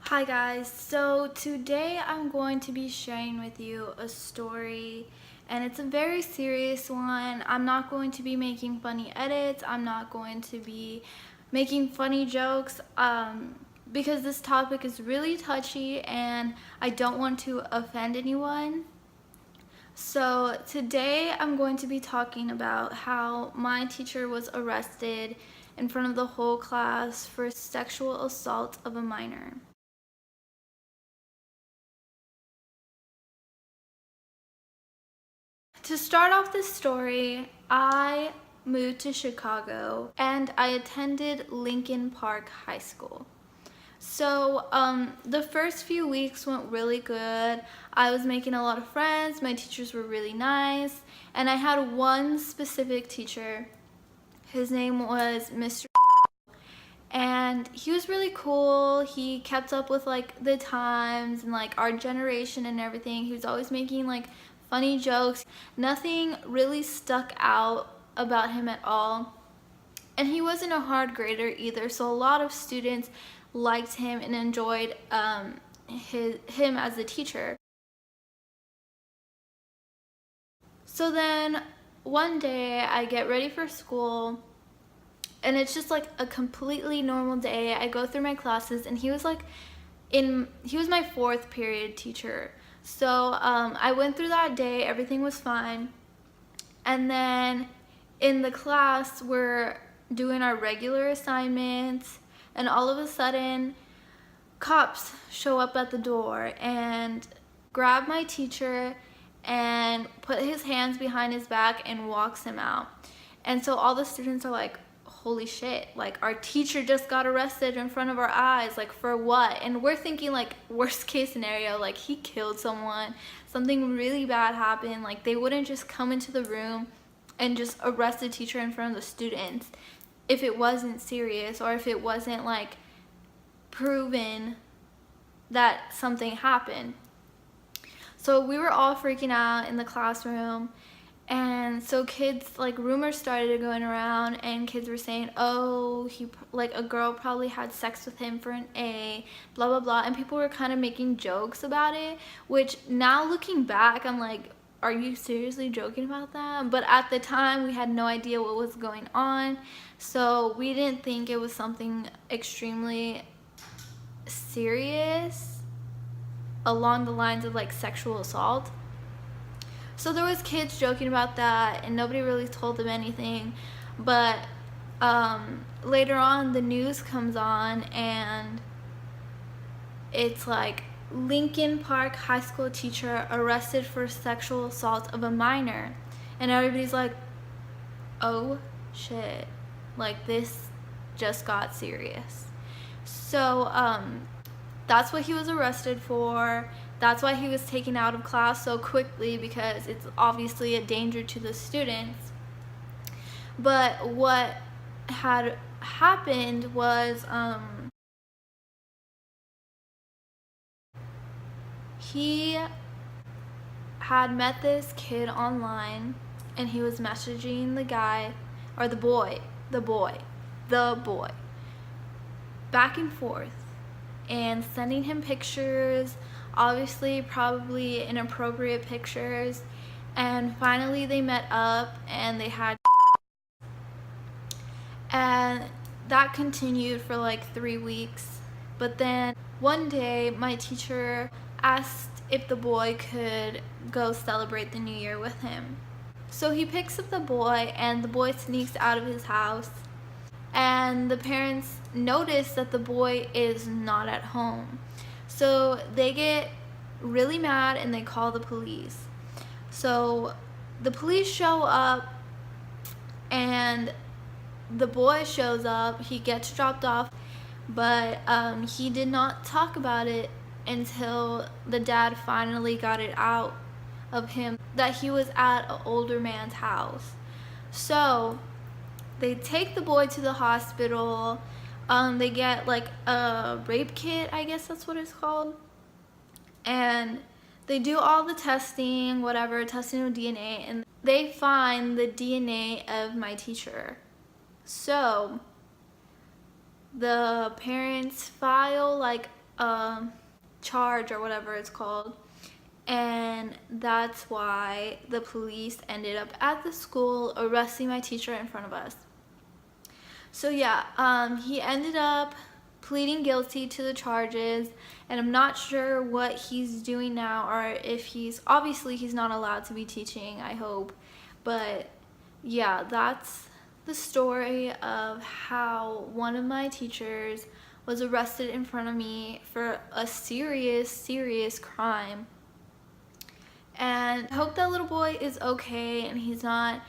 Hi guys, so today I'm going to be sharing with you a story, and it's a very serious one. I'm not going to be making funny edits. I'm not going to be making funny jokes because this topic is really touchy and I don't want to offend anyone. So today I'm going to be talking about how my teacher was arrested in front of the whole class for sexual assault of a minor. To start off this story, I moved to Chicago and I attended Lincoln Park High School. So the first few weeks went really good. I was making a lot of friends, my teachers were really nice, and I had one specific teacher. His name was Mr. And he was really cool. He kept up with like the times and like our generation and everything. He was always making like funny jokes. Nothing really stuck out about him at all. And he wasn't a hard grader either, so a lot of students liked him and enjoyed him as a teacher. So then one day I get ready for school and it's just like a completely normal day. I go through my classes and he was my fourth period teacher. So I went through that day, everything was fine. And then in the class, we're doing our regular assignments, and all of a sudden, cops show up at the door and grab my teacher and put his hands behind his back and walks him out. And so all the students are like, holy shit, like our teacher just got arrested in front of our eyes, like for what? And we're thinking like worst case scenario, like he killed someone, something really bad happened. Like they wouldn't just come into the room and just arrest the teacher in front of the students if it wasn't serious or if it wasn't like proven that something happened. So we were all freaking out in the classroom. And so kids, like rumors started going around and kids were saying, oh, like a girl probably had sex with him for an A, blah, blah, blah. And people were kind of making jokes about it, which now looking back, I'm like, are you seriously joking about that? But at the time we had no idea what was going on. So we didn't think it was something extremely serious along the lines of like sexual assault. So there was kids joking about that and nobody really told them anything. But later on the news comes on and it's like Lincoln Park High School teacher arrested for sexual assault of a minor. And everybody's like, oh shit, like this just got serious. So that's what he was arrested for. That's why he was taken out of class so quickly, because it's obviously a danger to the students. But what had happened was he had met this kid online and he was messaging the guy, or the boy, back and forth and sending him pictures, obviously probably inappropriate pictures. And finally they met up and they had and that continued for like 3 weeks. But then one day my teacher asked if the boy could go celebrate the new year with him. So he picks up the boy and the boy sneaks out of his house, and the parents notice that the boy is not at home. So they get really mad and they call the police. So the police show up and the boy shows up, he gets dropped off, but he did not talk about it until the dad finally got it out of him that he was at an older man's house. So they take the boy to the hospital. They get like a rape kit, I guess that's what it's called. And they do all the testing, whatever, testing of DNA, and they find the DNA of my teacher. So the parents file like charge or whatever it's called. And that's why the police ended up at the school arresting my teacher in front of us. So yeah, he ended up pleading guilty to the charges, and I'm not sure what he's doing now, or if obviously he's not allowed to be teaching, I hope. But yeah, that's the story of how one of my teachers was arrested in front of me for a serious crime. And I hope that little boy is okay and he's not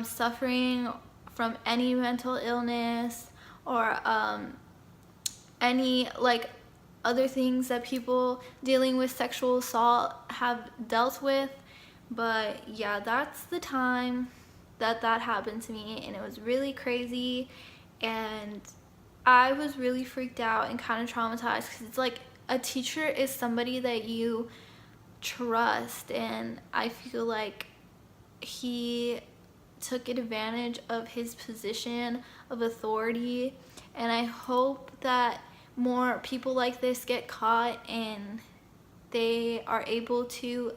suffering from any mental illness or any like other things that people dealing with sexual assault have dealt with. But yeah, that's the time that happened to me, and it was really crazy, and I was really freaked out and kind of traumatized, because it's like a teacher is somebody that you trust, and I feel like he took advantage of his position of authority, and I hope that more people like this get caught and they are able to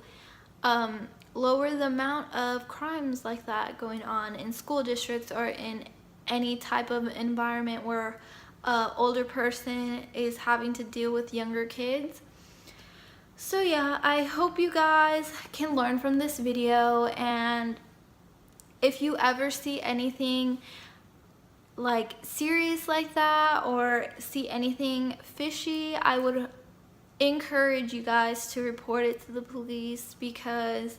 lower the amount of crimes like that going on in school districts or in any type of environment where an older person is having to deal with younger kids. So yeah, I hope you guys can learn from this video, and if you ever see anything like serious like that or see anything fishy, I would encourage you guys to report it to the police, because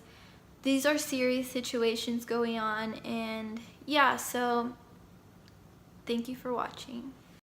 these are serious situations going on. And yeah, so thank you for watching.